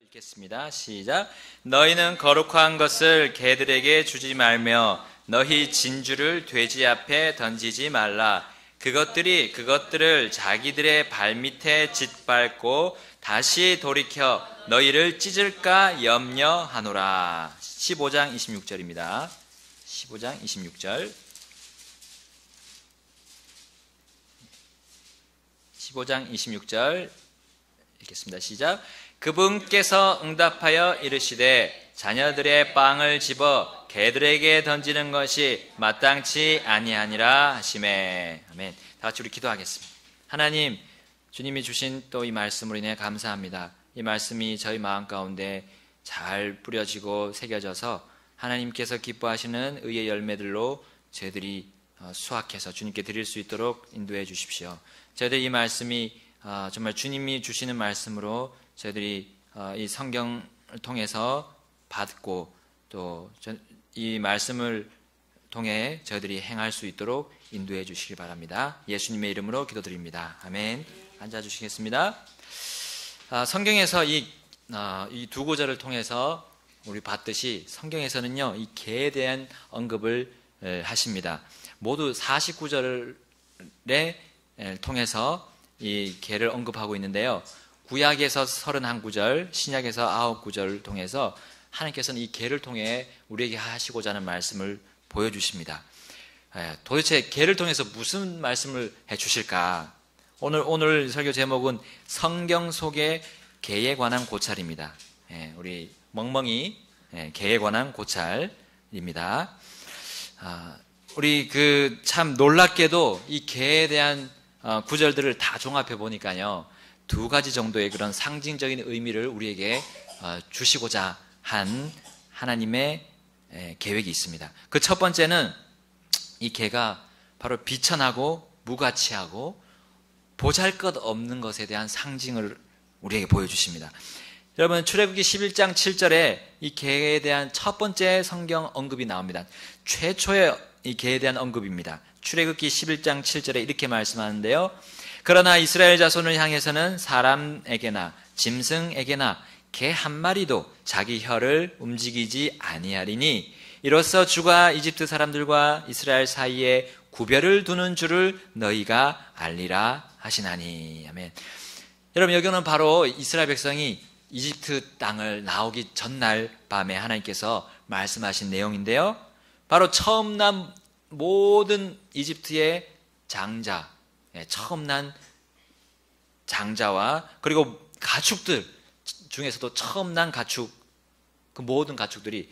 읽겠습니다. 시작. 너희는 거룩한 것을 개들에게 주지 말며 너희 진주를 돼지 앞에 던지지 말라. 그것들을 자기들의 발밑에 짓밟고 다시 돌이켜 너희를 찢을까 염려하노라. 15장 26절입니다. 15장 26절. 15장 26절 읽겠습니다. 시작. 그분께서 응답하여 이르시되 자녀들의 빵을 집어 개들에게 던지는 것이 마땅치 아니하니라 하시매. 아멘. 다 같이 우리 기도하겠습니다. 하나님, 주님이 주신 또 이 말씀으로 인해 감사합니다. 이 말씀이 저희 마음 가운데 잘 뿌려지고 새겨져서 하나님께서 기뻐하시는 의의 열매들로 저희들이 수확해서 주님께 드릴 수 있도록 인도해 주십시오. 저희들 이 말씀이 정말 주님이 주시는 말씀으로 저희들이 이 성경을 통해서 받고 또 이 말씀을 통해 저희들이 행할 수 있도록 인도해 주시기 바랍니다. 예수님의 이름으로 기도드립니다. 아멘. 앉아주시겠습니다. 성경에서 이 두 구절을 통해서 우리 봤듯이 성경에서는요, 이 개에 대한 언급을 하십니다. 모두 49절에 통해서 이 개를 언급하고 있는데요. 구약에서 31구절, 신약에서 9구절을 통해서 하나님께서는 이 개를 통해 우리에게 하시고자 하는 말씀을 보여주십니다. 도대체 개를 통해서 무슨 말씀을 해주실까? 오늘 설교 제목은 성경 속의 개에 관한 고찰입니다. 우리 멍멍이 개에 관한 고찰입니다. 우리 참 놀랍게도 이 개에 대한 구절들을 다 종합해 보니까요, 두 가지 정도의 그런 상징적인 의미를 우리에게 주시고자 한 하나님의 계획이 있습니다. 그 첫 번째는 이 개가 바로 비천하고 무가치하고 보잘것없는 것에 대한 상징을 우리에게 보여주십니다. 여러분, 출애굽기 11장 7절에 이 개에 대한 첫 번째 성경 언급이 나옵니다. 최초의 이 개에 대한 언급입니다. 출애굽기 11장 7절에 이렇게 말씀하는데요. 그러나 이스라엘 자손을 향해서는 사람에게나 짐승에게나 개 한 마리도 자기 혀를 움직이지 아니하리니 이로써 주가 이집트 사람들과 이스라엘 사이에 구별을 두는 줄을 너희가 알리라 하시나니. 아멘. 여러분, 여기는 바로 이스라엘 백성이 이집트 땅을 나오기 전날 밤에 하나님께서 말씀하신 내용인데요. 바로 처음 난 모든 이집트의 장자, 처음 난 장자와 그리고 가축들 중에서도 처음 난 가축, 그 모든 가축들이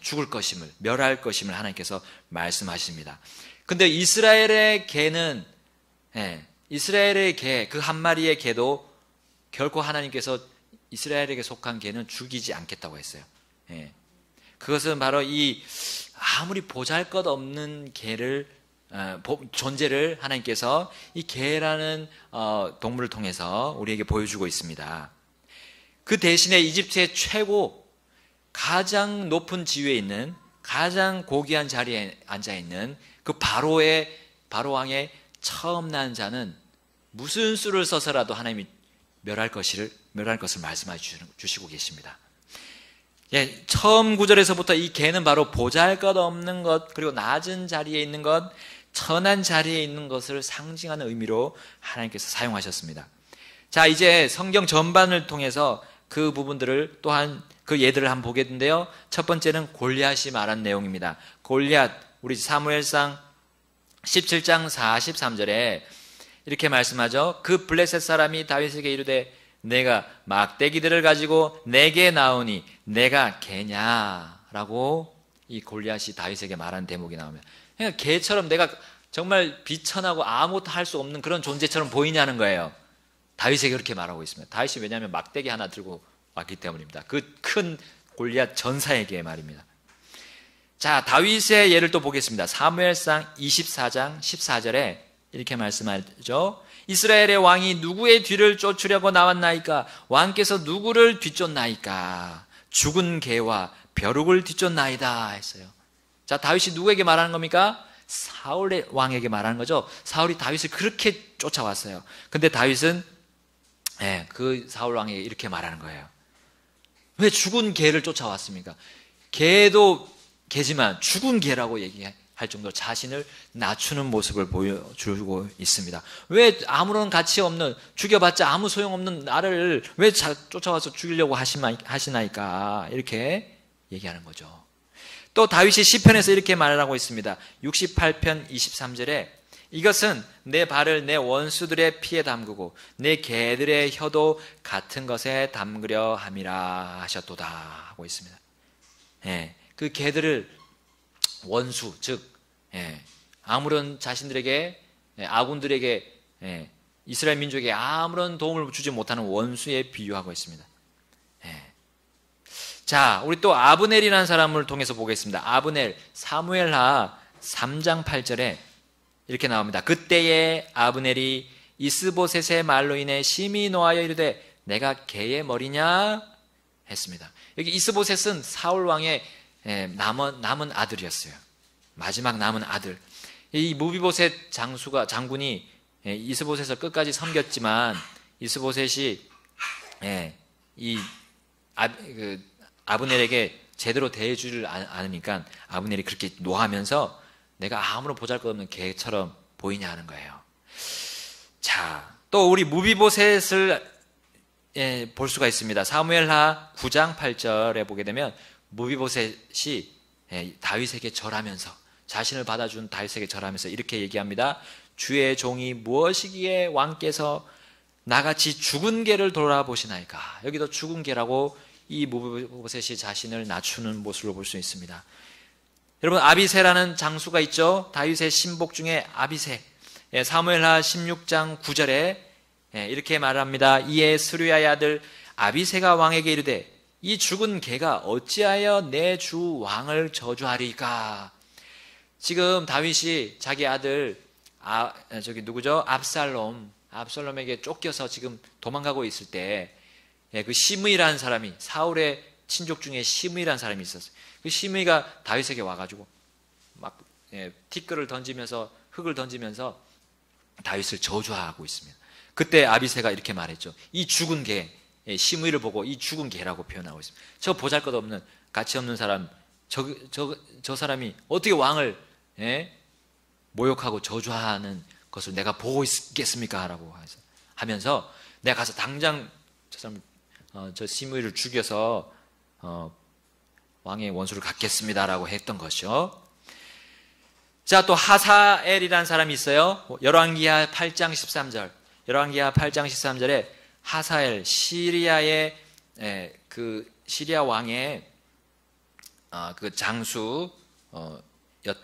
죽을 것임을, 멸할 것임을 하나님께서 말씀하십니다. 근데 이스라엘의 개는, 이스라엘의 개, 그 한 마리의 개도 결코 하나님께서 이스라엘에게 속한 개는 죽이지 않겠다고 했어요. 그것은 바로 이 아무리 보잘것없는 개를, 존재를 하나님께서 이 개라는 동물을 통해서 우리에게 보여주고 있습니다. 그 대신에 이집트의 최고 가장 높은 지위에 있는, 가장 고귀한 자리에 앉아있는 그 바로왕의 처음 난 자는 무슨 수를 써서라도 하나님이 멸할 것을 말씀해 주시고 계십니다. 처음 구절에서부터 이 개는 바로 보잘것없는 것, 그리고 낮은 자리에 있는 것, 천한 자리에 있는 것을 상징하는 의미로 하나님께서 사용하셨습니다. 자, 이제 성경 전반을 통해서 그 부분들을 또한 그 예들을 한번 보겠는데요. 첫 번째는 골리앗이 말한 내용입니다. 골리앗, 우리 사무엘상 17장 43절에 이렇게 말씀하죠. 그 블레셋 사람이 다윗에게 이르되 내가 막대기들을 가지고 내게 나오니 내가 개냐라고 이 골리앗이 다윗에게 말한 대목이 나옵니다. 그러니까 개처럼 내가 정말 비천하고 아무것도 할 수 없는 그런 존재처럼 보이냐는 거예요. 다윗에게 그렇게 말하고 있습니다. 다윗이 왜냐하면 막대기 하나 들고 왔기 때문입니다. 그 큰 골리앗 전사에게 말입니다. 자, 다윗의 예를 또 보겠습니다. 사무엘상 24장 14절에 이렇게 말씀하죠. 이스라엘의 왕이 누구의 뒤를 쫓으려고 나왔나이까? 왕께서 누구를 뒤쫓나이까? 죽은 개와 벼룩을 뒤쫓나이다 했어요. 자, 다윗이 누구에게 말하는 겁니까? 사울의 왕에게 말하는 거죠. 사울이 다윗을 그렇게 쫓아왔어요. 근데 다윗은 그 사울 왕에게 이렇게 말하는 거예요. 왜 죽은 개를 쫓아왔습니까? 개도 개지만 죽은 개라고 얘기할 정도로 자신을 낮추는 모습을 보여주고 있습니다. 왜 아무런 가치 없는, 죽여봤자 아무 소용없는 나를 왜 쫓아와서 죽이려고 하시나이까, 이렇게 얘기하는 거죠. 또 다윗이 시편에서 이렇게 말하고 있습니다. 68편 23절에 이것은 내 발을 내 원수들의 피에 담그고 내 개들의 혀도 같은 것에 담그려 함이라 하셨도다 하고 있습니다. 그 개들을 원수, 즉 아무런 자신들에게, 아군들에게, 이스라엘 민족에게 아무런 도움을 주지 못하는 원수에 비유하고 있습니다. 자, 우리 또 아브넬이라는 사람을 통해서 보겠습니다. 아브넬, 사무엘하 3장 8절에 이렇게 나옵니다. 그때에 아브넬이 이스보셋의 말로 인해 심히 노하여 이르되 내가 개의 머리냐 했습니다. 여기 이스보셋은 사울 왕의 남은 아들이었어요. 마지막 남은 아들. 이 무비보셋 장군이 이스보셋을 끝까지 섬겼지만 이스보셋이 아브넬에게 제대로 대해주질 않으니까 아브넬이 그렇게 노하면서 내가 아무런 보잘것없는 개처럼 보이냐 하는 거예요. 자, 또 우리 무비보셋을 볼 수가 있습니다. 사무엘하 9장 8절에 보게 되면 무비보셋이 다윗에게 절하면서, 자신을 받아준 다윗에게 절하면서 이렇게 얘기합니다. 주의 종이 무엇이기에 왕께서 나같이 죽은 개를 돌아보시나이까. 여기도 죽은 개라고 이 무비보셋이 자신을 낮추는 모습을 볼 수 있습니다. 여러분, 아비새라는 장수가 있죠. 다윗의 신복 중에 아비새. 사무엘하 16장 9절에 이렇게 말합니다. 이에 스루야의 아들 아비새가 왕에게 이르되 이 죽은 개가 어찌하여 내 주 왕을 저주하리까. 지금 다윗이 자기 아들 압살롬에게 쫓겨서 지금 도망가고 있을 때 그 시므이라는 사람이, 사울의 친족 중에 시므이라는 사람이 있었어요. 그 시므이가 다윗에게 와가지고 막 티끌을 던지면서, 흙을 던지면서 다윗을 저주하고 있습니다. 그때 아비새가 이렇게 말했죠. 이 죽은 개, 시므이를 보고 이 죽은 개라고 표현하고 있습니다. 저 보잘것없는, 가치 없는 사람, 저 사람이 어떻게 왕을 모욕하고 저주하는 것을 내가 보고 있겠습니까? 라고 하면서 내가 가서 당장 저 사람, 저 시므이를 죽여서 왕의 원수를 갚겠습니다라고 했던 것이죠. 자, 또 하사엘이라는 사람이 있어요. 열왕기하 8장 13절. 열왕기하 8장 13절에 하사엘, 시리아의 그 시리아 왕의 그 장수였던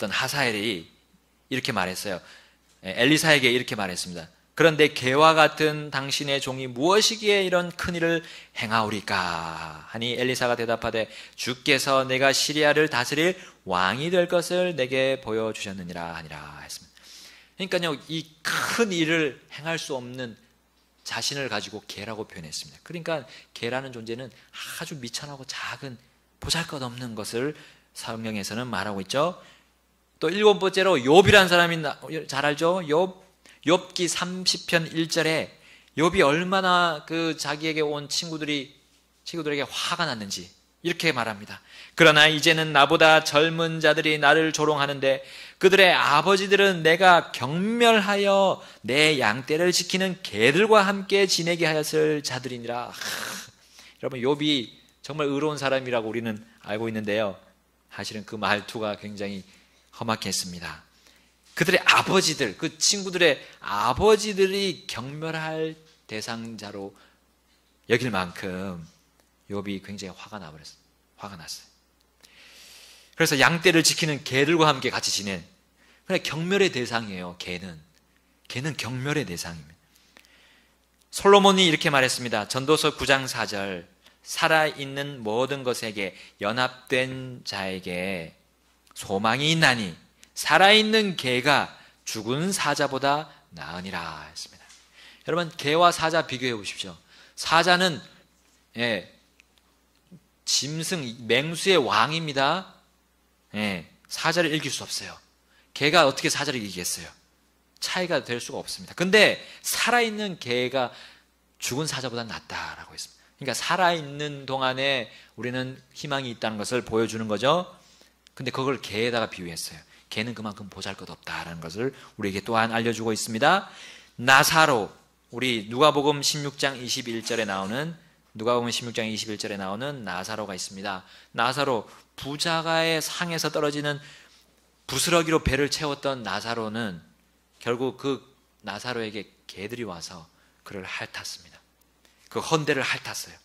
하사엘이 이렇게 말했어요. 엘리사에게 이렇게 말했습니다. 그런데 개와 같은 당신의 종이 무엇이기에 이런 큰일을 행하오리까 하니 엘리사가 대답하되 주께서 내가 시리아를 다스릴 왕이 될 것을 내게 보여주셨느니라 하니라 했습니다. 그러니까요, 이 큰 일을 행할 수 없는 자신을 가지고 개라고 표현했습니다. 그러니까 개라는 존재는 아주 미천하고 작은 보잘것없는 것을 성경에서는 말하고 있죠. 또 일곱 번째로 욥이라는 사람이 잘 알죠. 욥기 30편 1절에 욥이 얼마나 그 자기에게 온 친구들에게 화가 났는지 이렇게 말합니다. 그러나 이제는 나보다 젊은 자들이 나를 조롱하는데 그들의 아버지들은 내가 경멸하여 내 양떼를 지키는 개들과 함께 지내게 하였을 자들이니라. 여러분, 욥이 정말 의로운 사람이라고 우리는 알고 있는데요, 사실은 그 말투가 굉장히 험하게 했습니다. 그들의 아버지들, 그 친구들의 아버지들이 경멸할 대상자로 여길 만큼 욥이 굉장히 화가 났어요. 그래서 양떼를 지키는 개들과 함께 같이 지낸, 그냥 경멸의 대상이에요. 개는 경멸의 대상입니다. 솔로몬이 이렇게 말했습니다. 전도서 9장 4절. 살아있는 모든 것에게 연합된 자에게 소망이 있나니 살아있는 개가 죽은 사자보다 나으니라 했습니다. 여러분, 개와 사자 비교해 보십시오. 사자는 짐승, 맹수의 왕입니다. 사자를 이길 수 없어요. 개가 어떻게 사자를 이기겠어요? 차이가 될 수가 없습니다. 근데 살아있는 개가 죽은 사자보다 낫다라고 했습니다. 그러니까 살아있는 동안에 우리는 희망이 있다는 것을 보여주는 거죠. 근데 그걸 개에다가 비유했어요. 개는 그만큼 보잘것없다라는 것을 우리에게 또한 알려주고 있습니다. 나사로, 우리 누가복음 16장 21절에 나오는 나사로가 있습니다. 나사로, 부자가의 상에서 떨어지는 부스러기로 배를 채웠던 나사로는 결국 그 나사로에게 개들이 와서 그를 핥았습니다. 그 헌대를 핥았어요.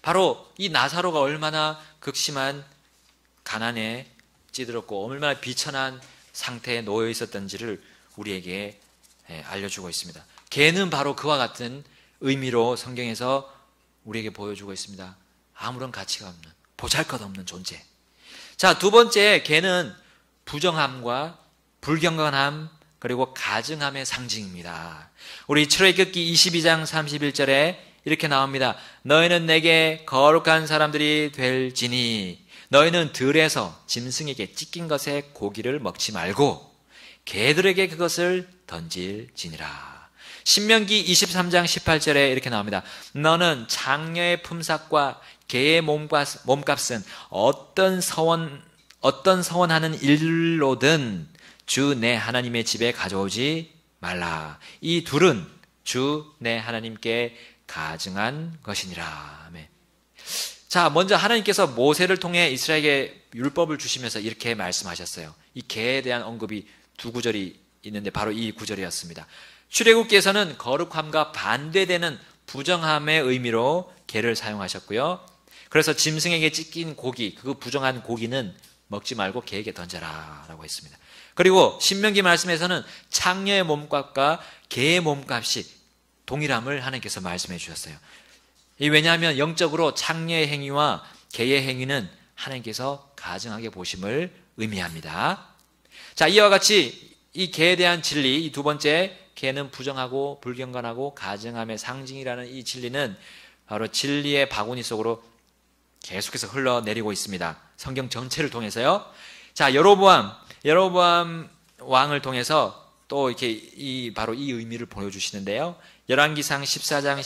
바로 이 나사로가 얼마나 극심한 가난에 찌들었고 얼마나 비천한 상태에 놓여 있었던지를 우리에게 알려주고 있습니다. 개는 바로 그와 같은 의미로 성경에서 우리에게 보여주고 있습니다. 아무런 가치가 없는, 보잘것없는 존재. 자, 두 번째, 개는 부정함과 불경건함 그리고 가증함의 상징입니다. 우리 출애굽기 22장 31절에 이렇게 나옵니다. 너희는 내게 거룩한 사람들이 될지니 너희는 들에서 짐승에게 찢긴 것의 고기를 먹지 말고 개들에게 그것을 던질지니라. 신명기 23장 18절에 이렇게 나옵니다. 너는 장녀의 품삯과 개의 몸값은 어떤 서원하는 일로든 주 내 하나님의 집에 가져오지 말라. 이 둘은 주 내 하나님께 가증한 것이니라. 아멘. 자, 먼저 하나님께서 모세를 통해 이스라엘에게 율법을 주시면서 이렇게 말씀하셨어요. 이 개에 대한 언급이 두 구절이 있는데 바로 이 구절이었습니다. 출애굽기에서는 거룩함과 반대되는 부정함의 의미로 개를 사용하셨고요. 그래서 짐승에게 찢긴 고기, 그 부정한 고기는 먹지 말고 개에게 던져라 라고 했습니다. 그리고 신명기 말씀에서는 창녀의 몸값과 개의 몸값이 동일함을 하나님께서 말씀해 주셨어요. 왜냐하면 영적으로 창녀의 행위와 개의 행위는 하나님께서 가증하게 보심을 의미합니다. 자, 이와 같이 이 개에 대한 진리, 이 두 번째, 개는 부정하고 불경건하고 가증함의 상징이라는 이 진리는 바로 진리의 바구니 속으로 계속해서 흘러내리고 있습니다. 성경 전체를 통해서요. 자, 여로보암 왕을 통해서 또 이렇게 바로 이 의미를 보여주시는데요. 열왕기상 14장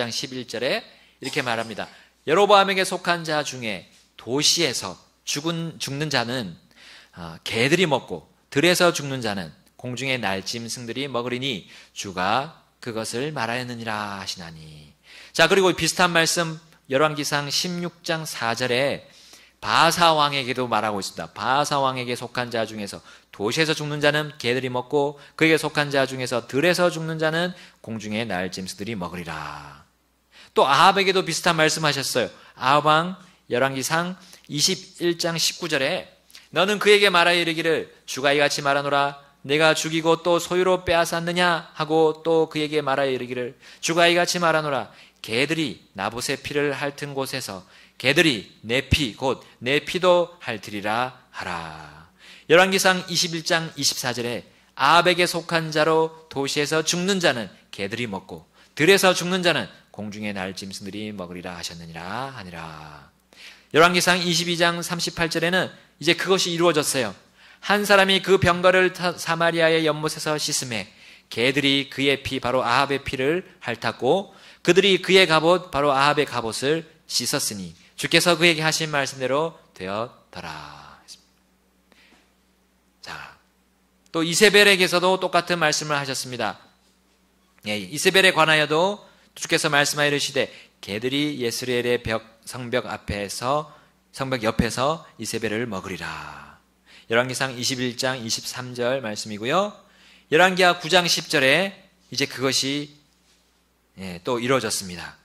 11절에 이렇게 말합니다. 여로보암에게 속한 자 중에 도시에서 죽는 자는 개들이 먹고 들에서 죽는 자는 공중의 날짐승들이 먹으리니 주가 그것을 말하였느니라 하시나니. 자, 그리고 비슷한 말씀 열왕기상 16장 4절에 바사 왕에게도 말하고 있습니다. 바사 왕에게 속한 자 중에서 도시에서 죽는 자는 개들이 먹고 그에게 속한 자 중에서 들에서 죽는 자는 공중의 날짐승들이 먹으리라. 또 아합에게도 비슷한 말씀하셨어요. 아합 왕 열왕기상 21장 19절에 너는 그에게 말하여 이르기를 주가 이같이 말하노라 내가 죽이고 또 소유로 빼앗았느냐 하고 또 그에게 말하여 이르기를 주가 이같이 말하노라 개들이 나봇의 피를 핥은 곳에서 개들이 내 피 곧 내 피도 핥으리라 하라. 열왕기상 21장 24절에 아합에게 속한 자로 도시에서 죽는 자는 개들이 먹고 들에서 죽는 자는 공중의 날짐승들이 먹으리라 하셨느니라 하니라. 열왕기상 22장 38절에는 이제 그것이 이루어졌어요. 한 사람이 그 병거를 사마리아의 연못에서 씻음에 개들이 그의 피 바로 아합의 피를 핥았고 그들이 그의 갑옷 바로 아합의 갑옷을 씻었으니 주께서 그에게 하신 말씀대로 되었더라. 자, 또 이세벨에게서도 똑같은 말씀을 하셨습니다. 이세벨에 관하여도 주께서 말씀하여 이르시되 개들이 예스레엘의 성벽 옆에서 이세벨을 먹으리라. 열왕기상 21장 23절 말씀이고요. 열왕기하 9장 10절에 이제 그것이 또 이루어졌습니다.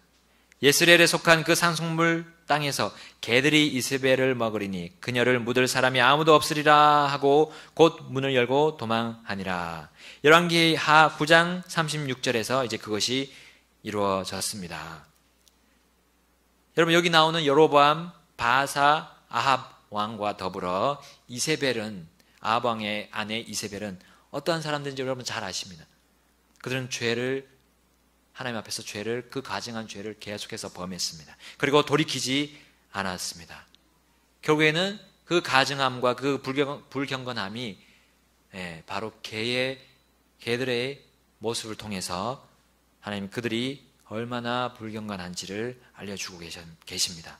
예스레엘에 속한 그 상속물 땅에서 개들이 이세벨을 먹으리니 그녀를 묻을 사람이 아무도 없으리라 하고 곧 문을 열고 도망하니라. 열왕기하 9장 36절에서 이제 그것이 이루어졌습니다. 여러분, 여기 나오는 여로보암, 바사, 아합 왕과 더불어 이세벨은, 아합 왕의 아내 이세벨은 어떠한 사람들인지 여러분 잘 아십니다. 그들은 하나님 앞에서 그 가증한 죄를 계속해서 범했습니다. 그리고 돌이키지 않았습니다. 결국에는 그 가증함과 그 불경건함이 바로 개들의 모습을 통해서 하나님 그들이 얼마나 불경건한지를 알려주고 계십니다.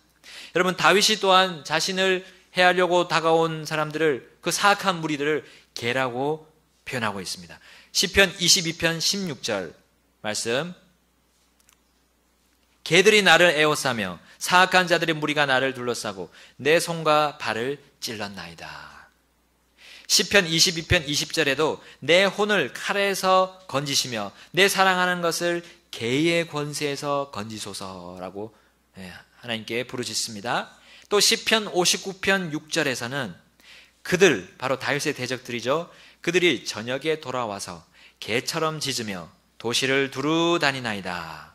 여러분, 다윗이 또한 자신을 해하려고 다가온 사람들을, 그 사악한 무리들을 개라고 표현하고 있습니다. 시편 22편 16절 말씀, 개들이 나를 에워싸며 사악한 자들의 무리가 나를 둘러싸고 내 손과 발을 찔렀나이다. 시편 22편 20절에도 내 혼을 칼에서 건지시며 내 사랑하는 것을 개의 권세에서 건지소서라고 하나님께 부르짖습니다. 또 시편 59편 6절에서는 그들, 바로 다윗의 대적들이죠. 그들이 저녁에 돌아와서 개처럼 짖으며 도시를 두루 다니나이다.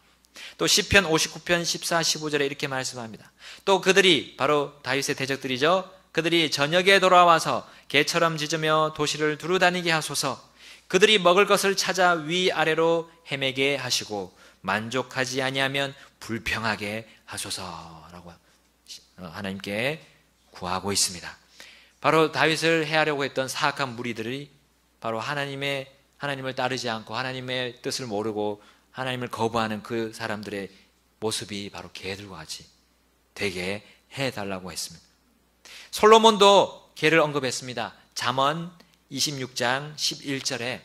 또 시편 59편 14, 15절에 이렇게 말씀합니다. 또 그들이, 바로 다윗의 대적들이죠. 그들이 저녁에 돌아와서 개처럼 짖으며 도시를 두루 다니게 하소서. 그들이 먹을 것을 찾아 위아래로 헤매게 하시고 만족하지 아니하면 불평하게 하소서라고 하나님께 구하고 있습니다. 바로 다윗을 해하려고 했던 사악한 무리들이 바로 하나님을 따르지 않고 하나님의 뜻을 모르고 하나님을 거부하는 그 사람들의 모습이 바로 개들과 같이 되게 해달라고 했습니다. 솔로몬도 개를 언급했습니다. 잠언 26장 11절에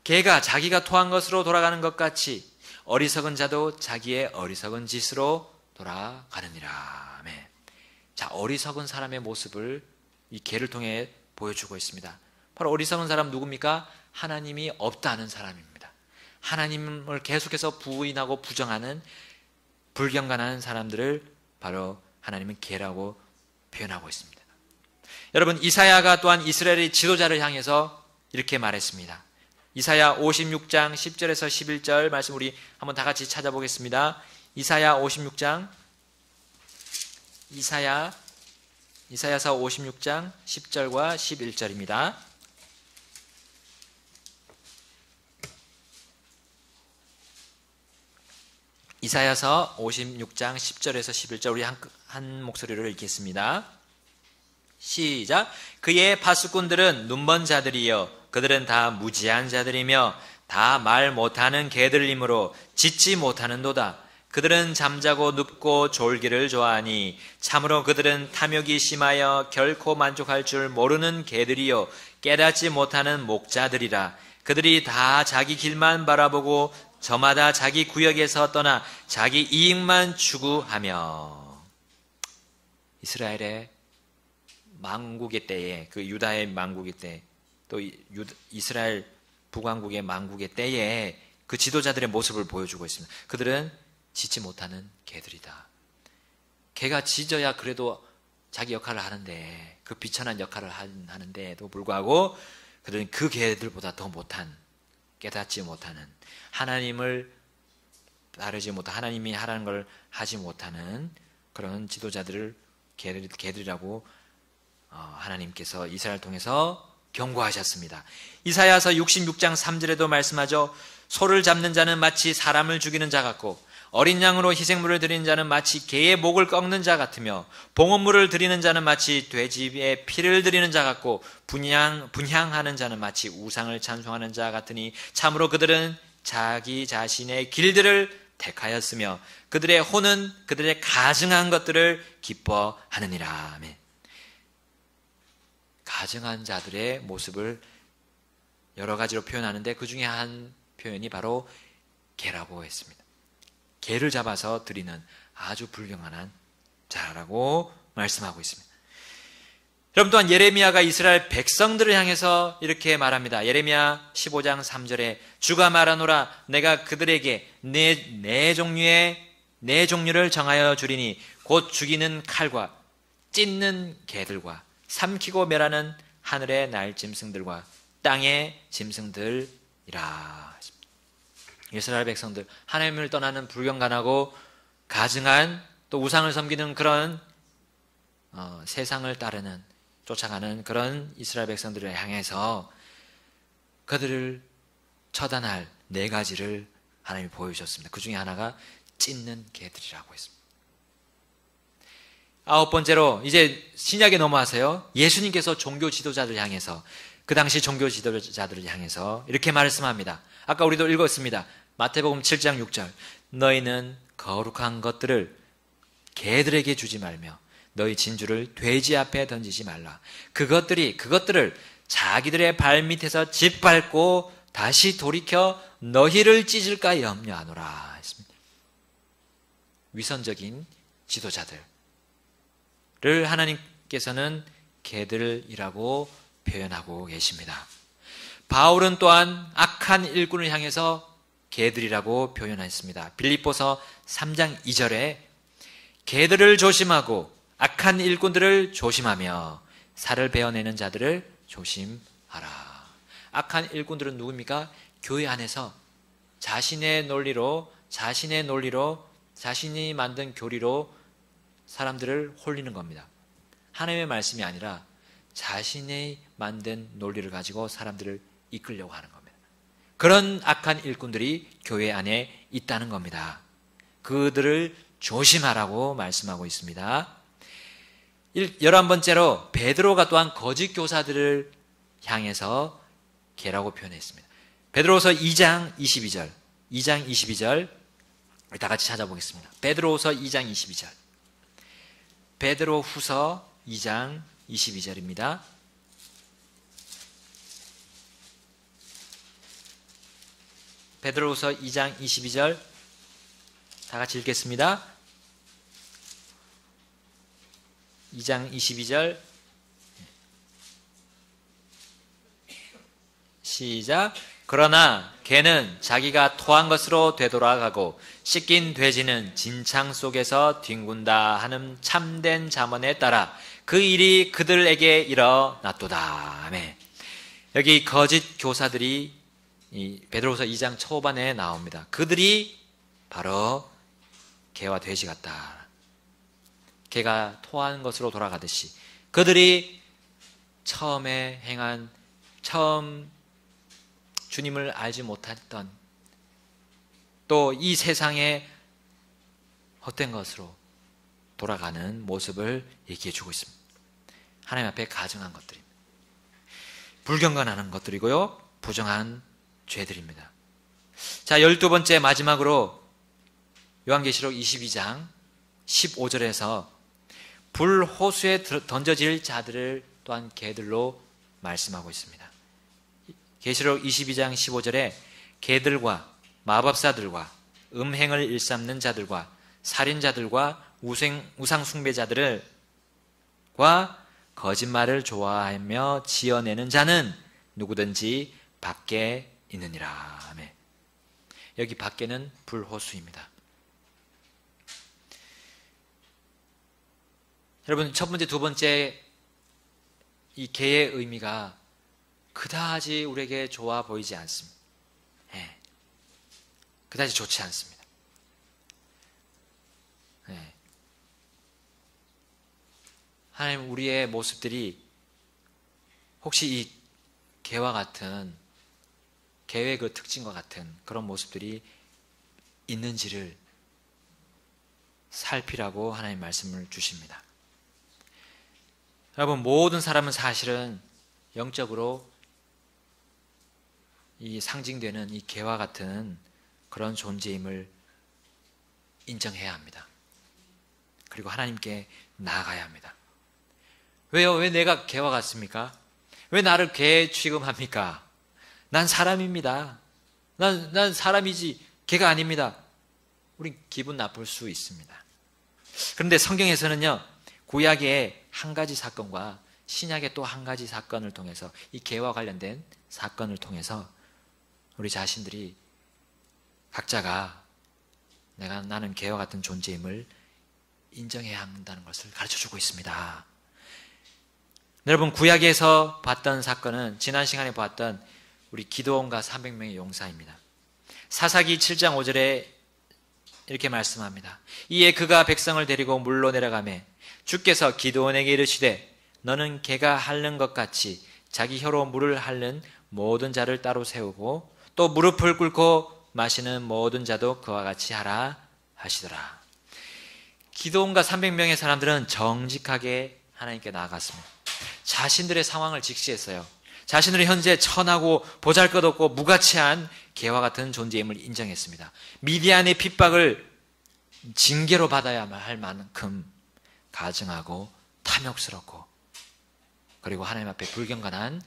개가 자기가 토한 것으로 돌아가는 것 같이 어리석은 자도 자기의 어리석은 짓으로 돌아가느니라. 아멘. 자, 어리석은 사람의 모습을 이 개를 통해 보여주고 있습니다. 바로 어리석은 사람 누굽니까? 하나님이 없다는 사람입니다. 하나님을 계속해서 부인하고 부정하는 불경건한 사람들을 바로 하나님은 개라고 표현하고 있습니다. 여러분, 이사야가 또한 이스라엘의 지도자를 향해서 이렇게 말했습니다. 이사야 56장 10절에서 11절 말씀 우리 한번 다 같이 찾아보겠습니다. 이사야 56장, 이사야서 56장 10절과 11절입니다. 이사야서 56장 10절에서 11절 우리 한 목소리로 읽겠습니다. 시작. 그의 파수꾼들은 눈먼 자들이여 그들은 다 무지한 자들이며 다 말 못하는 개들이므로 짖지 못하는도다. 그들은 잠자고 눕고 졸기를 좋아하니 참으로 그들은 탐욕이 심하여 결코 만족할 줄 모르는 개들이요 깨닫지 못하는 목자들이라. 그들이 다 자기 길만 바라보고 저마다 자기 구역에서 떠나 자기 이익만 추구하며. 이스라엘의 망국의 때에, 그 유다의 망국의 때, 또 이스라엘 북왕국의 망국의 때에 그 지도자들의 모습을 보여주고 있습니다. 그들은 짖지 못하는 개들이다. 개가 짖어야 그래도 자기 역할을 하는데, 그 비천한 역할을 하는데도 불구하고 그들은 그 개들보다 더 못한, 깨닫지 못하는, 하나님을 따르지 못한, 하나님이 하라는 걸 하지 못하는 그런 지도자들을 개들이라고 하나님께서 이사야를 통해서 경고하셨습니다. 이사야서 66장 3절에도 말씀하죠. 소를 잡는 자는 마치 사람을 죽이는 자 같고 어린 양으로 희생물을 드리는 자는 마치 개의 목을 꺾는 자 같으며 봉헌물을 드리는 자는 마치 돼지의 피를 드리는 자 같고 분향하는 자는 마치 우상을 찬송하는 자 같으니 참으로 그들은 자기 자신의 길들을 택하였으며 그들의 혼은 그들의 가증한 것들을 기뻐하느니라. 아멘. 가증한 자들의 모습을 여러 가지로 표현하는데 그 중에 한 표현이 바로 개라고 했습니다. 개를 잡아서 드리는 아주 불경한 자라고 말씀하고 있습니다. 여러분, 또한 예레미야가 이스라엘 백성들을 향해서 이렇게 말합니다. 예레미야 15장 3절에 주가 말하노라 내가 그들에게 내 종류를 정하여 주리니 곧 죽이는 칼과 찢는 개들과 삼키고 멸하는 하늘의 날짐승들과 땅의 짐승들이라. 이스라엘 백성들, 하나님을 떠나는 불경건하고 가증한, 또 우상을 섬기는 그런 세상을 따르는, 쫓아가는 그런 이스라엘 백성들을 향해서 그들을 처단할 네 가지를 하나님이 보여주셨습니다. 그 중에 하나가 찢는 개들이라고 했습니다. 9번째로 이제 신약에 넘어와서요. 예수님께서 종교 지도자들 향해서, 그 당시 종교 지도자들을 향해서 이렇게 말씀합니다. 아까 우리도 읽었습니다. 마태복음 7장 6절. 너희는 거룩한 것들을 개들에게 주지 말며 너희 진주를 돼지 앞에 던지지 말라. 그것들을 자기들의 발밑에서 짓밟고 다시 돌이켜 너희를 찢을까 염려하노라 했습니다. 위선적인 지도자들을 하나님께서는 개들이라고 표현하고 계십니다. 바울은 또한 악한 일꾼을 향해서 개들이라고 표현했습니다. 빌립보서 3장 2절에 개들을 조심하고 악한 일꾼들을 조심하며 살을 베어내는 자들을 조심하라. 악한 일꾼들은 누굽니까? 교회 안에서 자신의 논리로 자신이 만든 교리로 사람들을 홀리는 겁니다. 하나님의 말씀이 아니라 자신이 만든 논리를 가지고 사람들을 이끌려고 하는 겁니다. 그런 악한 일꾼들이 교회 안에 있다는 겁니다. 그들을 조심하라고 말씀하고 있습니다. 11번째로 베드로가 또한 거짓 교사들을 향해서 개라고 표현했습니다. 베드로후서 2장 22절 다 같이 찾아보겠습니다. 베드로후서 2장 22절. 베드로후서 2장 22절입니다. 베드로후서 2장 22절 다 같이 읽겠습니다. 2장 22절 시작. 그러나 개는 자기가 토한 것으로 되돌아가고 씻긴 돼지는 진창 속에서 뒹군다 하는 참된 잠언에 따라 그 일이 그들에게 일어났도다. 아멘. 여기 거짓 교사들이 이 베드로후서 2장 초반에 나옵니다. 그들이 바로 개와 돼지 같다. 개가 토한 것으로 돌아가듯이 그들이 처음 주님을 알지 못했던 또 이 세상의 헛된 것으로 돌아가는 모습을 얘기해 주고 있습니다. 하나님 앞에 가증한 것들입니다. 불경건하는 것들이고요. 부정한 죄들입니다. 자, 12번째 마지막으로 요한계시록 22장 15절에서 불호수에 던져질 자들을 또한 개들로 말씀하고 있습니다. 계시록 22장 15절에 개들과 마법사들과 음행을 일삼는 자들과 살인자들과 우상 숭배자들과 거짓말을 좋아하며 지어내는 자는 누구든지 밖에 있느니라. 아멘. 여기 밖에는 불호수입니다. 여러분, 첫 번째, 두 번째 이 개의 의미가 그다지 우리에게 좋아 보이지 않습니다. 네. 그다지 좋지 않습니다. 네. 하나님, 우리의 모습들이 혹시 이 개와 같은, 개의 그 특징과 같은 그런 모습들이 있는지를 살피라고 하나님 말씀을 주십니다. 여러분, 모든 사람은 사실은 영적으로 이 상징되는 이 개와 같은 그런 존재임을 인정해야 합니다. 그리고 하나님께 나아가야 합니다. 왜요? 왜 내가 개와 같습니까? 왜 나를 개 취급합니까? 난 사람입니다. 난 사람이지 개가 아닙니다. 우린 기분 나쁠 수 있습니다. 그런데 성경에서는요, 구약의 한 가지 사건과 신약의 또 한 가지 사건을 통해서 이 개와 관련된 사건을 통해서 우리 자신들이 각자가 나는 개와 같은 존재임을 인정해야 한다는 것을 가르쳐주고 있습니다. 여러분, 구약에서 봤던 사건은 지난 시간에 봤던 우리 기드온과 300명의 용사입니다. 사사기 7장 5절에 이렇게 말씀합니다. 이에 그가 백성을 데리고 물로 내려가매 주께서 기드온에게 이르시되 너는 개가 핥는 것 같이 자기 혀로 물을 핥는 모든 자를 따로 세우고 또 무릎을 꿇고 마시는 모든 자도 그와 같이 하라 하시더라. 기드온과 300명의 사람들은 정직하게 하나님께 나아갔습니다. 자신들의 상황을 직시했어요. 자신들의 현재 천하고 보잘것없고 무가치한 개와 같은 존재임을 인정했습니다. 미디안의 핍박을 징계로 받아야 할 만큼 가증하고 탐욕스럽고 그리고 하나님 앞에 불경건한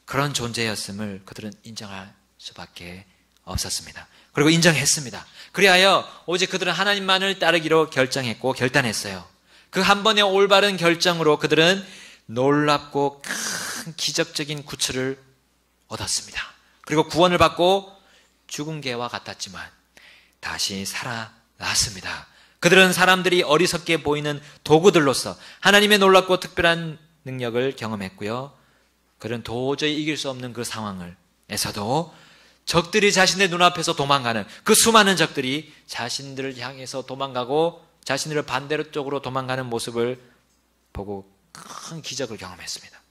그런 존재였음을 그들은 인정할 수밖에 없었습니다. 그리고 인정했습니다. 그리하여 오직 그들은 하나님만을 따르기로 결정했고 결단했어요. 그 한 번의 올바른 결정으로 그들은 놀랍고 큰 기적적인 구출을 얻었습니다. 그리고 구원을 받고 죽은 개와 같았지만 다시 살아났습니다. 그들은 사람들이 어리석게 보이는 도구들로서 하나님의 놀랍고 특별한 능력을 경험했고요. 그들은 도저히 이길 수 없는 그 상황에서도 적들이 자신의 눈앞에서 도망가는 그 수많은 적들이 자신들을 향해서 도망가고 자신들을 반대로 쪽으로 도망가는 모습을 보고 큰 기적을 경험했습니다.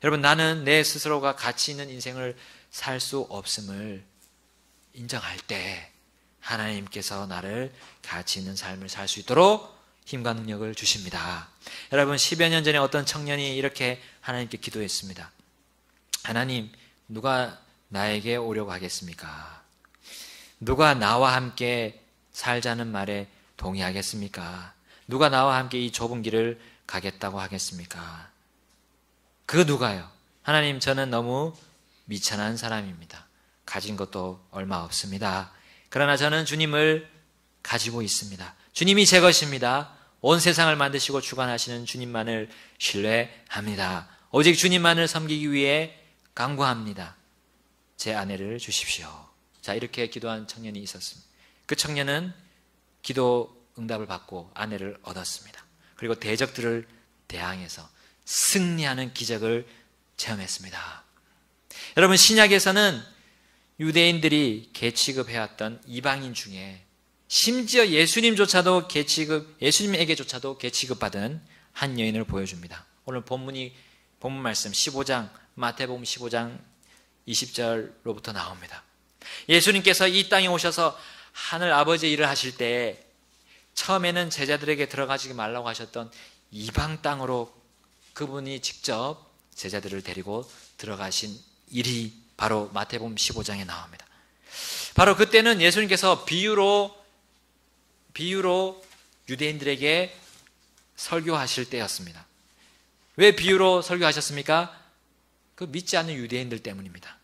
여러분, 나는 내 스스로가 가치 있는 인생을 살 수 없음을 인정할 때 하나님께서 나를 가치 있는 삶을 살 수 있도록 힘과 능력을 주십니다. 여러분, 10여 년 전에 어떤 청년이 이렇게 하나님께 기도했습니다. 하나님, 누가 나에게 오려고 하겠습니까? 누가 나와 함께 살자는 말에 동의하겠습니까? 누가 나와 함께 이 좁은 길을 가겠다고 하겠습니까? 그 누가요? 하나님, 저는 너무 미천한 사람입니다. 가진 것도 얼마 없습니다. 그러나 저는 주님을 가지고 있습니다. 주님이 제 것입니다. 온 세상을 만드시고 주관하시는 주님만을 신뢰합니다. 오직 주님만을 섬기기 위해 간구합니다. 제 아내를 주십시오. 자, 이렇게 기도한 청년이 있었습니다. 그 청년은 기도 응답을 받고 아내를 얻었습니다. 그리고 대적들을 대항해서 승리하는 기적을 체험했습니다. 여러분, 신약에서는 유대인들이 개취급해왔던 이방인 중에 심지어 예수님에게조차도 개취급받은 한 여인을 보여줍니다. 오늘 본문 말씀 15장, 마태복음 15장 20절로부터 나옵니다. 예수님께서 이 땅에 오셔서 하늘 아버지의 일을 하실 때 처음에는 제자들에게 들어가지 말라고 하셨던 이방 땅으로 그분이 직접 제자들을 데리고 들어가신 일이 바로 마태복음 15장에 나옵니다. 바로 그때는 예수님께서 비유로 유대인들에게 설교하실 때였습니다. 왜 비유로 설교하셨습니까? 그 믿지 않는 유대인들 때문입니다.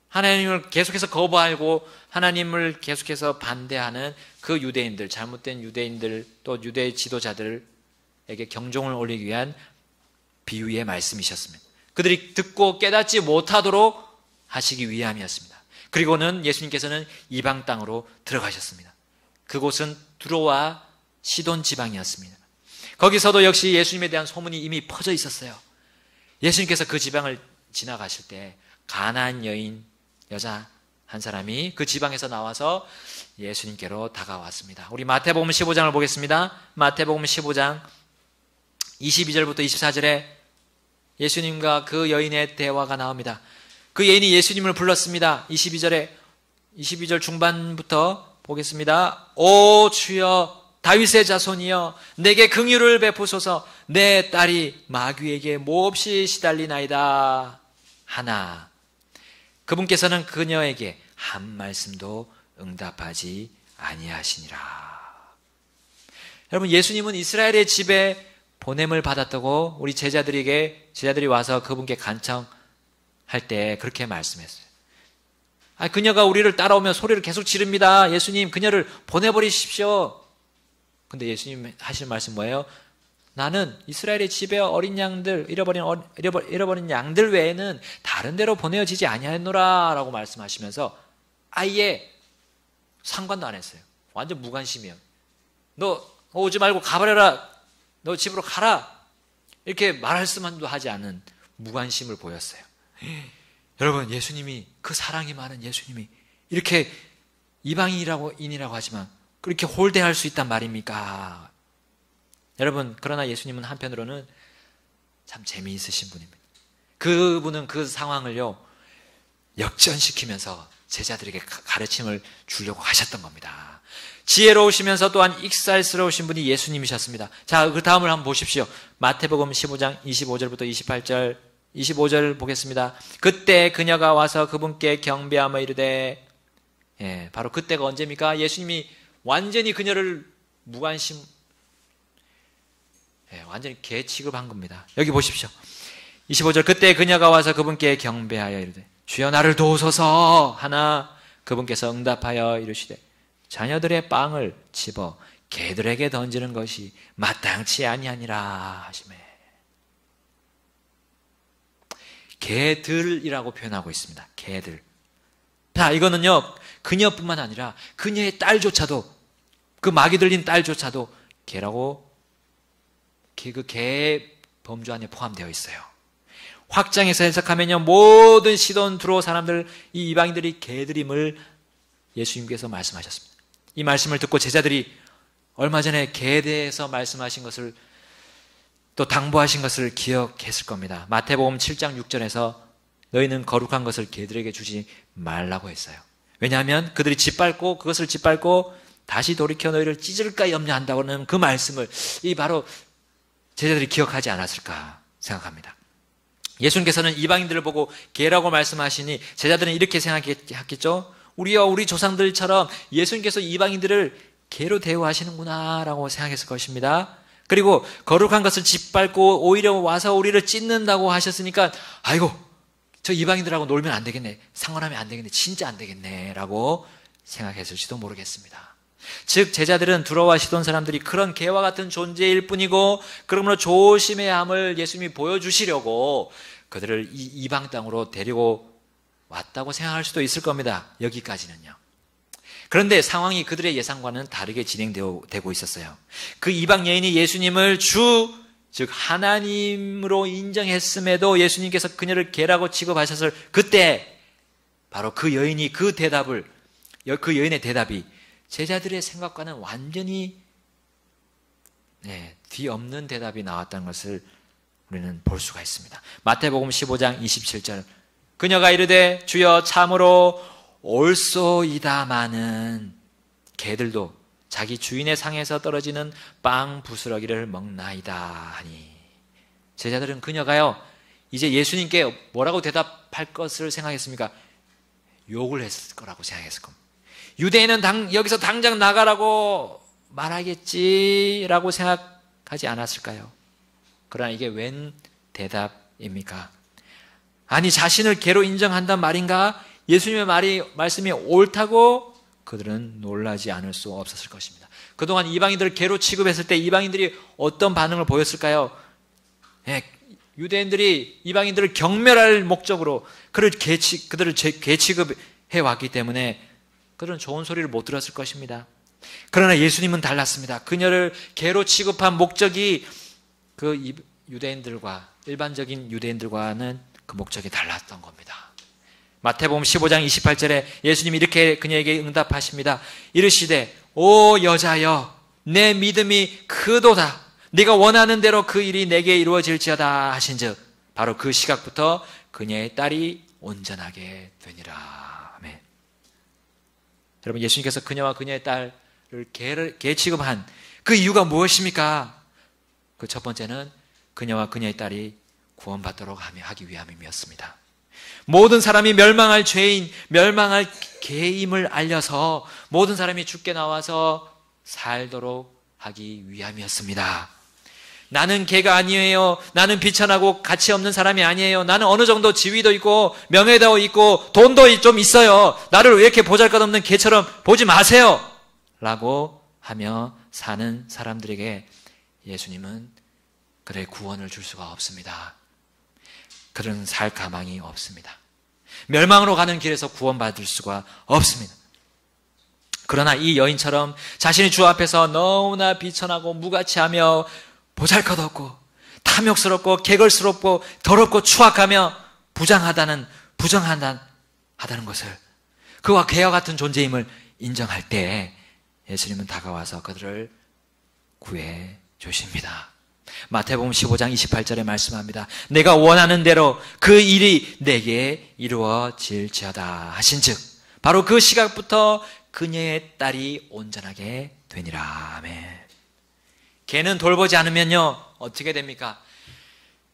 하나님을 계속해서 거부하고 하나님을 계속해서 반대하는 그 유대인들, 잘못된 유대인들, 또 유대 지도자들에게 경종을 울리기 위한 비유의 말씀이셨습니다. 그들이 듣고 깨닫지 못하도록 하시기 위함이었습니다. 그리고는 예수님께서는 이방 땅으로 들어가셨습니다. 그곳은 두로와 시돈 지방이었습니다. 거기서도 역시 예수님에 대한 소문이 이미 퍼져 있었어요. 예수님께서 그 지방을 지나가실 때 가나안 여자 한 사람이 그 지방에서 나와서 예수님께로 다가왔습니다. 우리 마태복음 15장을 보겠습니다. 마태복음 15장 22절부터 24절에 예수님과 그 여인의 대화가 나옵니다. 그 여인이 예수님을 불렀습니다. 22절 중반부터 보겠습니다. 오 주여, 다윗의 자손이여, 내게 긍휼을 베푸소서. 내 딸이 마귀에게 몹시 시달리나이다 하나 그분께서는 그녀에게 한 말씀도 응답하지 아니하시니라. 여러분, 예수님은 이스라엘의 집에 보냄을 받았다고 우리 제자들이 와서 그분께 간청할 때 그렇게 말씀했어요. 그녀가 우리를 따라오면 소리를 계속 지릅니다. 예수님, 그녀를 보내버리십시오. 근데 예수님 하실 말씀 뭐예요? 나는 이스라엘의 집에 어린 양들, 잃어버린 양들 외에는 다른 데로 보내어지지 아니하였노라 라고 말씀하시면서 아예 상관도 안 했어요. 완전 무관심이에요. 너 오지 말고 가버려라. 너 집으로 가라. 이렇게 말할 수만도 하지 않은 무관심을 보였어요. 여러분, 예수님이, 그 사랑이 많은 예수님이 이렇게 이방인이라고 하지만 그렇게 홀대할 수 있단 말입니까? 여러분, 그러나 예수님은 한편으로는 참 재미있으신 분입니다. 그분은 그 상황을요, 역전시키면서 제자들에게 가르침을 주려고 하셨던 겁니다. 지혜로우시면서 또한 익살스러우신 분이 예수님이셨습니다. 자, 그 다음을 한번 보십시오. 마태복음 15장 25절부터 28절, 25절 보겠습니다. 그때 그녀가 와서 그분께 경배하며 이르되, 바로 그때가 언제입니까? 예수님이 완전히 그녀를 무관심, 완전히 개 취급한 겁니다. 여기 보십시오. 25절, 그때 그녀가 와서 그분께 경배하여 이르되 주여 나를 도우소서 하나 그분께서 응답하여 이르시되 자녀들의 빵을 집어 개들에게 던지는 것이 마땅치 아니하니라 하시매. 개들이라고 표현하고 있습니다. 개들. 자, 이거는요 그녀뿐만 아니라 그녀의 딸조차도, 그 마귀 들린 딸조차도 개라고, 그 개 범주 안에 포함되어 있어요. 확장해서 해석하면요, 모든 시돈 두로 사람들, 이 이방인들이 개들임을 예수님께서 말씀하셨습니다. 이 말씀을 듣고 제자들이 얼마 전에 개에 대해서 말씀하신 것을, 또 당부하신 것을 기억했을 겁니다. 마태복음 7장 6절에서 너희는 거룩한 것을 개들에게 주지 말라고 했어요. 왜냐하면 그들이 그것을 짓밟고 다시 돌이켜 너희를 찢을까 염려한다고는 그 말씀을 이 바로 제자들이 기억하지 않았을까 생각합니다. 예수님께서는 이방인들을 보고 개라고 말씀하시니 제자들은 이렇게 생각했겠죠. 우리 조상들처럼 예수님께서 이방인들을 개로 대우하시는구나 라고 생각했을 것입니다. 그리고 거룩한 것을 짓밟고 오히려 와서 우리를 찢는다고 하셨으니까 아이고 저 이방인들하고 놀면 안 되겠네, 상관하면 안 되겠네, 진짜 안 되겠네 라고 생각했을지도 모르겠습니다. 즉 제자들은 두로와 시돈 사람들이 그런 개와 같은 존재일 뿐이고 그러므로 조심해야 함을 예수님이 보여주시려고 그들을 이 이방 땅으로 데리고 왔다고 생각할 수도 있을 겁니다. 여기까지는요. 그런데 상황이 그들의 예상과는 다르게 진행되고 있었어요. 그 이방 여인이 예수님을 즉 하나님으로 인정했음에도 예수님께서 그녀를 개라고 취급하셨을 그때 바로 그 여인의 대답이 제자들의 생각과는 완전히 뒤엎는 대답이 나왔다는 것을 우리는 볼 수가 있습니다. 마태복음 15장 27절, 그녀가 이르되 주여 참으로 옳소이다마는 개들도 자기 주인의 상에서 떨어지는 빵 부스러기를 먹나이다 하니. 제자들은 그녀가요 이제 예수님께 뭐라고 대답할 것을 생각했습니까? 욕을 했을 거라고 생각했을 겁니다. 유대인은 여기서 당장 나가라고 말하겠지라고 생각하지 않았을까요? 그러나 이게 웬 대답입니까? 아니 자신을 개로 인정한단 말인가? 예수님의 말씀이 옳다고 그들은 놀라지 않을 수 없었을 것입니다. 그동안 이방인들을 개로 취급했을 때 이방인들이 어떤 반응을 보였을까요? 유대인들이 이방인들을 경멸할 목적으로 그들을 개 취급해 왔기 때문에 그들은 좋은 소리를 못 들었을 것입니다. 그러나 예수님은 달랐습니다. 그녀를 개로 취급한 목적이 그 유대인들과, 일반적인 유대인들과는 그 목적이 달랐던 겁니다. 마태복음 15장 28절에 예수님이 이렇게 그녀에게 응답하십니다. 이르시되 오 여자여 내 믿음이 크도다, 네가 원하는 대로 그 일이 내게 이루어질지어다 하신즉 바로 그 시각부터 그녀의 딸이 온전하게 되니라. 아멘. 여러분, 예수님께서 그녀와 그녀의 딸을 개 취급한 그 이유가 무엇입니까? 그 첫 번째는 그녀와 그녀의 딸이 구원받도록 하기 위함이었습니다. 모든 사람이 멸망할 죄인, 멸망할 개임을 알려서 모든 사람이 죽게 나와서 살도록 하기 위함이었습니다. 나는 개가 아니에요. 나는 비천하고 가치 없는 사람이 아니에요. 나는 어느 정도 지위도 있고 명예도 있고 돈도 좀 있어요. 나를 왜 이렇게 보잘것없는 개처럼 보지 마세요 라고 하며 사는 사람들에게 예수님은 그들의 구원을 줄 수가 없습니다. 그들은 살 가망이 없습니다. 멸망으로 가는 길에서 구원받을 수가 없습니다. 그러나 이 여인처럼 자신이 주 앞에서 너무나 비천하고 무가치하며 보잘것없고 탐욕스럽고 개걸스럽고 더럽고 추악하며 부정하다는 것을, 그와 개와 같은 존재임을 인정할 때 예수님은 다가와서 그들을 구해 주십니다. 마태복음 15장 28절에 말씀합니다. 내가 원하는 대로 그 일이 내게 이루어질지어다 하신즉 바로 그 시각부터 그녀의 딸이 온전하게 되니라. 아멘. 개는 돌보지 않으면요 어떻게 됩니까?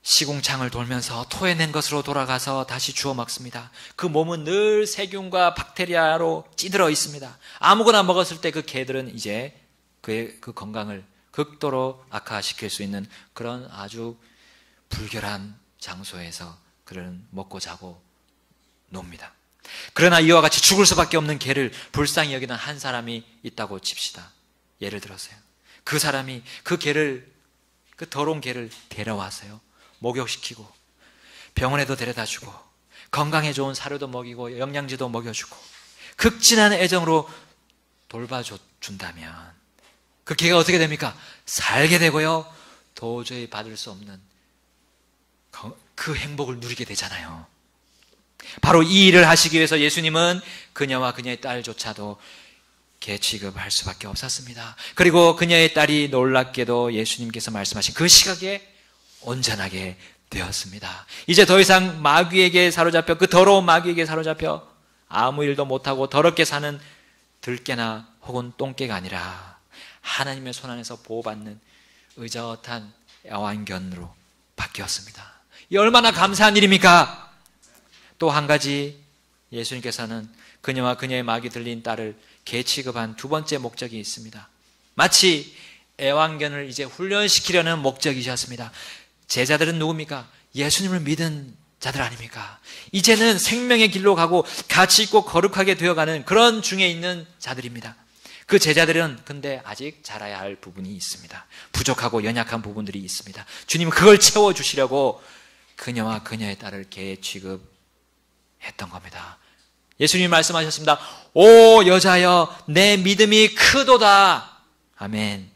시궁창을 돌면서 토해낸 것으로 돌아가서 다시 주워 먹습니다. 그 몸은 늘 세균과 박테리아로 찌들어 있습니다. 아무거나 먹었을 때 그 개들은 이제 그의 그 건강을 극도로 악화시킬 수 있는 그런 아주 불결한 장소에서 그는 먹고 자고 놉니다. 그러나 이와 같이 죽을 수밖에 없는 개를 불쌍히 여기는 한 사람이 있다고 칩시다. 예를 들어서요. 그 사람이 그 개를, 그 더러운 개를 데려와서요 목욕시키고 병원에도 데려다주고 건강에 좋은 사료도 먹이고 영양제도 먹여주고 극진한 애정으로 돌봐준다면 그 개가 어떻게 됩니까? 살게 되고요 도저히 받을 수 없는 그 행복을 누리게 되잖아요. 바로 이 일을 하시기 위해서 예수님은 그녀와 그녀의 딸조차도 개 취급할 수밖에 없었습니다. 그리고 그녀의 딸이 놀랍게도 예수님께서 말씀하신 그 시각에 온전하게 되었습니다. 이제 더 이상 마귀에게 사로잡혀, 그 더러운 마귀에게 사로잡혀 아무 일도 못하고 더럽게 사는 들깨나 혹은 똥개가 아니라 하나님의 손 안에서 보호받는 의젓한 애완견으로 바뀌었습니다. 이 얼마나 감사한 일입니까? 또 한 가지 예수님께서는 그녀와 그녀의 막이 들린 딸을 개 취급한 두 번째 목적이 있습니다. 마치 애완견을 이제 훈련시키려는 목적이셨습니다. 제자들은 누굽니까? 예수님을 믿은 자들 아닙니까? 이제는 생명의 길로 가고 가치 있고 거룩하게 되어가는 그런 중에 있는 자들입니다. 그 제자들은 근데 아직 자라야 할 부분이 있습니다. 부족하고 연약한 부분들이 있습니다. 주님은 그걸 채워주시려고 그녀와 그녀의 딸을 개 취급했던 겁니다. 예수님이 말씀하셨습니다. 오 여자여 내 믿음이 크도다. 아멘.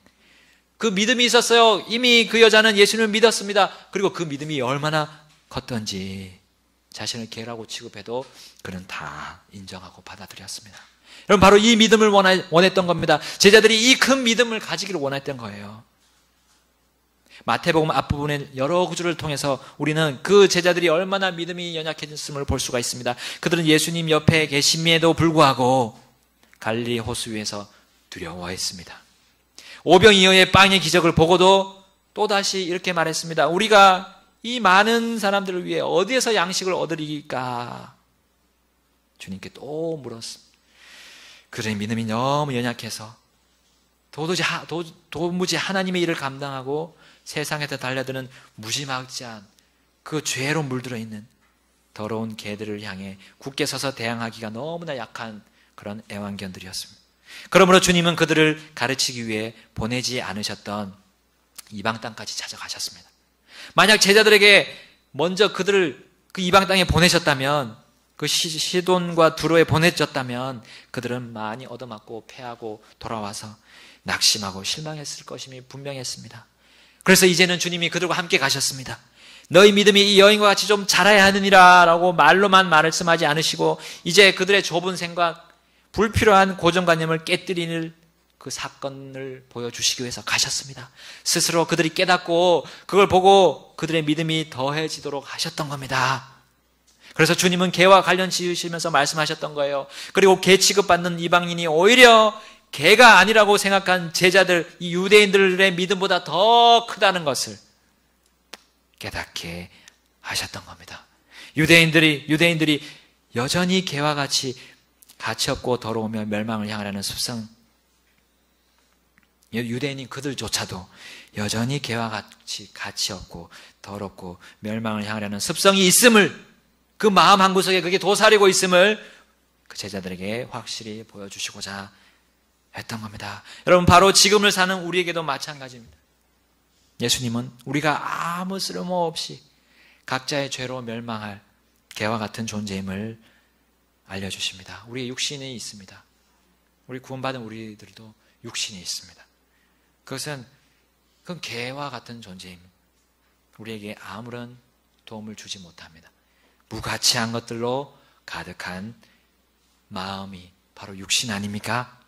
그 믿음이 있었어요. 이미 그 여자는 예수님을 믿었습니다. 그리고 그 믿음이 얼마나 컸던지 자신을 개라고 취급해도 그는 다 인정하고 받아들였습니다. 여러분 바로 이 믿음을 원했던 겁니다. 제자들이 이 큰 믿음을 가지기를 원했던 거예요. 마태복음 앞부분의 여러 구절을 통해서 우리는 그 제자들이 얼마나 믿음이 연약해졌음을 볼 수가 있습니다. 그들은 예수님 옆에 계심에도 불구하고 갈릴리 호수 위에서 두려워했습니다. 오병이어의 빵의 기적을 보고도 또다시 이렇게 말했습니다. 우리가 이 많은 사람들을 위해 어디에서 양식을 얻으리까? 주님께 또 물었습니다. 그들의 믿음이 너무 연약해서 도무지 하나님의 일을 감당하고 세상에서 달려드는 무지막지한 그 죄로 물들어 있는 더러운 개들을 향해 굳게 서서 대항하기가 너무나 약한 그런 애완견들이었습니다. 그러므로 주님은 그들을 가르치기 위해 보내지 않으셨던 이방 땅까지 찾아가셨습니다. 만약 제자들에게 먼저 그들을 그 이방 땅에 보내셨다면, 그 시돈과 두로에 보내졌다면 그들은 많이 얻어맞고 패하고 돌아와서 낙심하고 실망했을 것임이 분명했습니다. 그래서 이제는 주님이 그들과 함께 가셨습니다. 너희 믿음이 이 여인과 같이 좀 자라야 하느니라 라고 말로만 말씀하지 않으시고 이제 그들의 좁은 생각, 불필요한 고정관념을 깨뜨리는 그 사건을 보여주시기 위해서 가셨습니다. 스스로 그들이 깨닫고 그걸 보고 그들의 믿음이 더해지도록 하셨던 겁니다. 그래서 주님은 개와 관련 지으시면서 말씀하셨던 거예요. 그리고 개 취급받는 이방인이 오히려 개가 아니라고 생각한 제자들, 이 유대인들의 믿음보다 더 크다는 것을 깨닫게 하셨던 겁니다. 유대인들이 여전히 개와 같이 가치 없고 더러우며 멸망을 향하라는 습성, 유대인인 그들조차도 여전히 개와 같이 가치 없고 더럽고 멸망을 향하려는 습성이 있음을, 그 마음 한구석에 그게 도사리고 있음을 그 제자들에게 확실히 보여주시고자 했던 겁니다. 여러분 바로 지금을 사는 우리에게도 마찬가지입니다. 예수님은 우리가 아무 쓸모없이 각자의 죄로 멸망할 개와 같은 존재임을 알려주십니다. 우리의 육신이 있습니다. 우리 구원받은 우리들도 육신이 있습니다. 그건 개와 같은 존재입니다. 우리에게 아무런 도움을 주지 못합니다. 무가치한 것들로 가득한 마음이 바로 육신 아닙니까?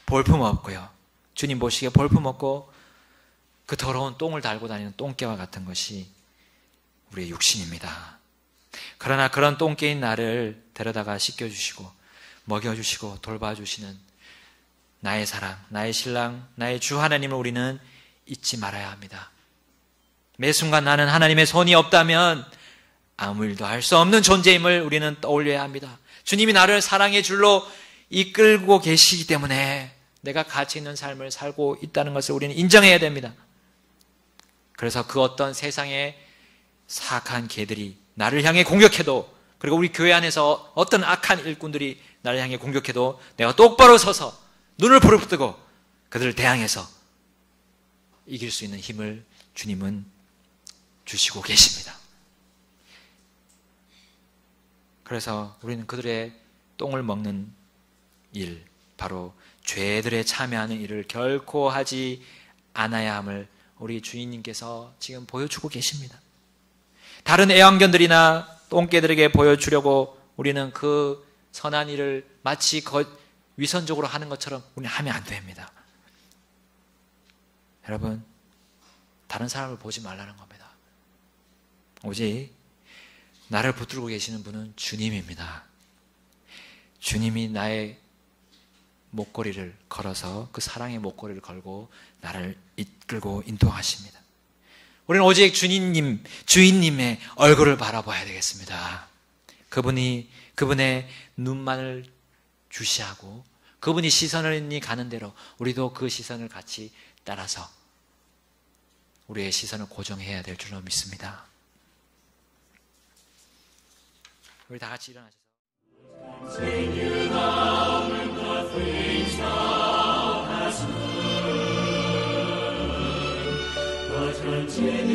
볼품없고요. 주님 보시기에 볼품없고 그 더러운 똥을 달고 다니는 똥개와 같은 것이 우리의 육신입니다. 그러나 그런 똥개인 나를 데려다가 씻겨주시고 먹여주시고 돌봐주시는 나의 사랑, 나의 신랑, 나의 주 하나님을 우리는 잊지 말아야 합니다. 매 순간 나는 하나님의 손이 없다면 아무 일도 할 수 없는 존재임을 우리는 떠올려야 합니다. 주님이 나를 사랑의 줄로 이끌고 계시기 때문에 내가 가치 있는 삶을 살고 있다는 것을 우리는 인정해야 됩니다. 그래서 그 어떤 세상의 사악한 개들이 나를 향해 공격해도, 그리고 우리 교회 안에서 어떤 악한 일꾼들이 나를 향해 공격해도 내가 똑바로 서서 눈을 부릅뜨고 그들을 대항해서 이길 수 있는 힘을 주님은 주시고 계십니다. 그래서 우리는 그들의 똥을 먹는 일, 바로 죄들에 참여하는 일을 결코 하지 않아야 함을 우리 주인님께서 지금 보여주고 계십니다. 다른 애완견들이나 똥개들에게 보여주려고 우리는 그 선한 일을 마치 위선적으로 하는 것처럼 우리는 하면 안 됩니다. 여러분, 다른 사람을 보지 말라는 겁니다. 오직 나를 붙들고 계시는 분은 주님입니다. 주님이 나의 목걸이를 걸어서 그 사랑의 목걸이를 걸고 나를 이끌고 인도하십니다. 우리는 오직 주인님의 얼굴을 바라봐야 되겠습니다. 그분의 눈만을 주시하고 그분이 시선을 가는 대로 우리도 그 시선을 같이 따라서 우리의 시선을 고정해야 될 줄로 믿습니다. 우리 다 같이 일어나셔서 continue